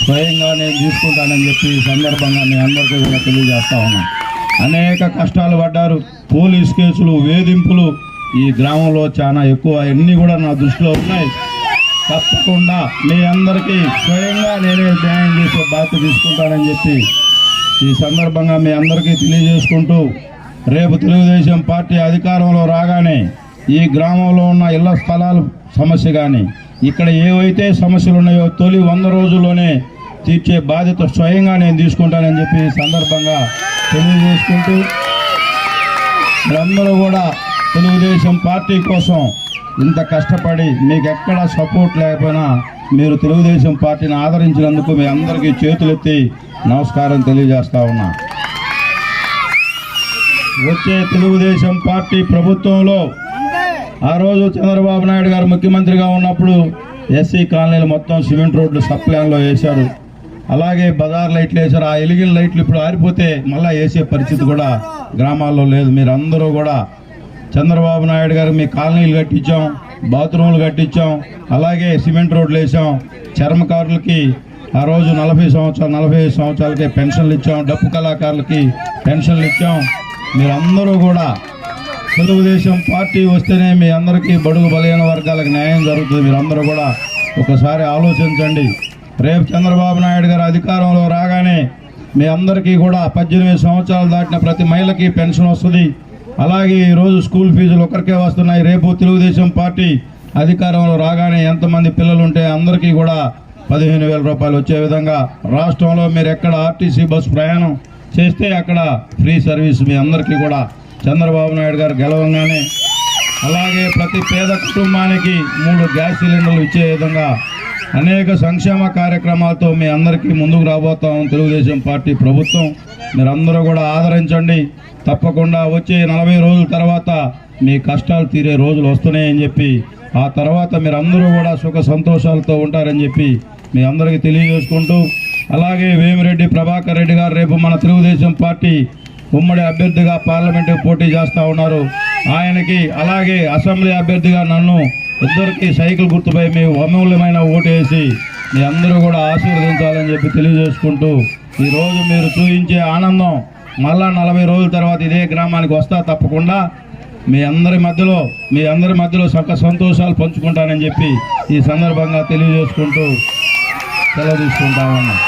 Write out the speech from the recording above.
స్వయంగా నేను తీసుకుంటానని చెప్పి ఈ సందర్భంగా మీ అందరికీ కూడా తెలియజేస్తా ఉన్నాను. అనేక కష్టాలు పడ్డారు, పోలీస్ కేసులు, వేధింపులు ఈ గ్రామంలో చాలా ఎక్కువ, అన్నీ కూడా నా దృష్టిలో ఉన్నాయి. తప్పకుండా మీ అందరికీ స్వయంగా నేనే న్యాయం చేసే బాధ్యత తీసుకుంటానని చెప్పి ఈ సందర్భంగా మీ అందరికీ తెలియజేసుకుంటూ, రేపు తెలుగుదేశం పార్టీ అధికారంలో రాగానే ఈ గ్రామంలో ఉన్న ఇళ్ల స్థలాల సమస్య కానీ ఇక్కడ ఏవైతే సమస్యలు ఉన్నాయో తొలి 100 రోజుల్లోనే తీర్చే బాధ్యత స్వయంగా నేను తీసుకుంటానని చెప్పి ఈ సందర్భంగా తెలియజేసుకుంటూ, మీరందరూ కూడా తెలుగుదేశం పార్టీ కోసం ఇంత కష్టపడి మీకు ఎక్కడ సపోర్ట్ లేకపోయినా మీరు తెలుగుదేశం పార్టీని ఆదరించినందుకు మీ అందరికీ చేతులెత్తి నమస్కారం తెలియజేస్తా ఉన్నా. వచ్చే తెలుగుదేశం పార్టీ ప్రభుత్వంలో ఆ రోజు చంద్రబాబు నాయుడు గారు ముఖ్యమంత్రిగా ఉన్నప్పుడు ఎస్సీ కాలనీలు మొత్తం సిమెంట్ రోడ్లు సప్లైన్లో వేశారు. అలాగే బజార్ లైట్లు వేశారు. ఆ ఎలిగిన లైట్లు ఇప్పుడు ఆరిపోతే మళ్ళీ వేసే పరిస్థితి కూడా గ్రామాల్లో లేదు. మీరందరూ కూడా చంద్రబాబు నాయుడు గారు మీ కాలనీలు కట్టించాం, బాత్రూములు కట్టించాం, అలాగే సిమెంట్ రోడ్లు వేసాం. చర్మకారులకి ఆ రోజు 45 సంవత్సరాలకే పెన్షన్లు ఇచ్చాం, డప్పు కళాకారులకి పెన్షన్లు ఇచ్చాం. మీరందరూ కూడా తెలుగుదేశం పార్టీ వస్తేనే మీ అందరికీ బడుగు బలహీన వర్గాలకు న్యాయం జరుగుతుంది. మీరందరూ కూడా ఒకసారి ఆలోచించండి. రేపు చంద్రబాబు నాయుడు గారు అధికారంలో రాగానే మీ అందరికీ కూడా 18 సంవత్సరాలు దాటిన ప్రతి మహిళకి పెన్షన్ వస్తుంది. అలాగే ఈరోజు స్కూల్ ఫీజులు ఒకరికే వస్తున్నాయి. రేపు తెలుగుదేశం పార్టీ అధికారంలో రాగానే ఎంతమంది పిల్లలు ఉంటే అందరికీ కూడా 15,000 రూపాయలు వచ్చే విధంగా రాష్ట్రంలో మీరు ఎక్కడ ఆర్టీసీ బస్సు ప్రయాణం చేస్తే అక్కడ ఫ్రీ సర్వీస్ మీ అందరికీ కూడా చంద్రబాబు నాయుడు గారు గెలవంగానే, అలాగే ప్రతి పేద కుటుంబానికి 3 గ్యాస్ సిలిండర్లు ఇచ్చే విధంగా అనేక సంక్షేమ కార్యక్రమాలతో మీ అందరికీ ముందుకు రాబోతాం తెలుగుదేశం పార్టీ ప్రభుత్వం. మీరందరూ కూడా ఆదరించండి. తప్పకుండా వచ్చే 40 రోజుల తర్వాత మీ కష్టాలు తీరే రోజులు వస్తున్నాయని చెప్పి, ఆ తర్వాత మీరందరూ కూడా సుఖ సంతోషాలతో ఉంటారని చెప్పి మీ అందరికీ తెలియజేసుకుంటూ, అలాగే వేమిరెడ్డి ప్రభాకర్ రెడ్డి గారు రేపు మన తెలుగుదేశం పార్టీ ఉమ్మడి అభ్యర్థిగా పార్లమెంటుకు పోటీ చేస్తూ ఉన్నారు. ఆయనకి అలాగే అసెంబ్లీ అభ్యర్థిగా నన్ను ఇద్దరికి సైకిల్ గుర్తుపై మీ అమూల్యమైన ఓటు వేసి మీ అందరూ కూడా ఆశీర్వదించాలని చెప్పి తెలియజేసుకుంటూ, ఈరోజు మీరు చూపించే ఆనందం మళ్ళా 40 రోజుల తర్వాత ఇదే గ్రామానికి వస్తా తప్పకుండా మీ అందరి మధ్యలో సుఖ సంతోషాలు పంచుకుంటానని చెప్పి ఈ సందర్భంగా తెలియజేసుకుంటూ సెలవు తీసుకుంటా ఉన్నాం.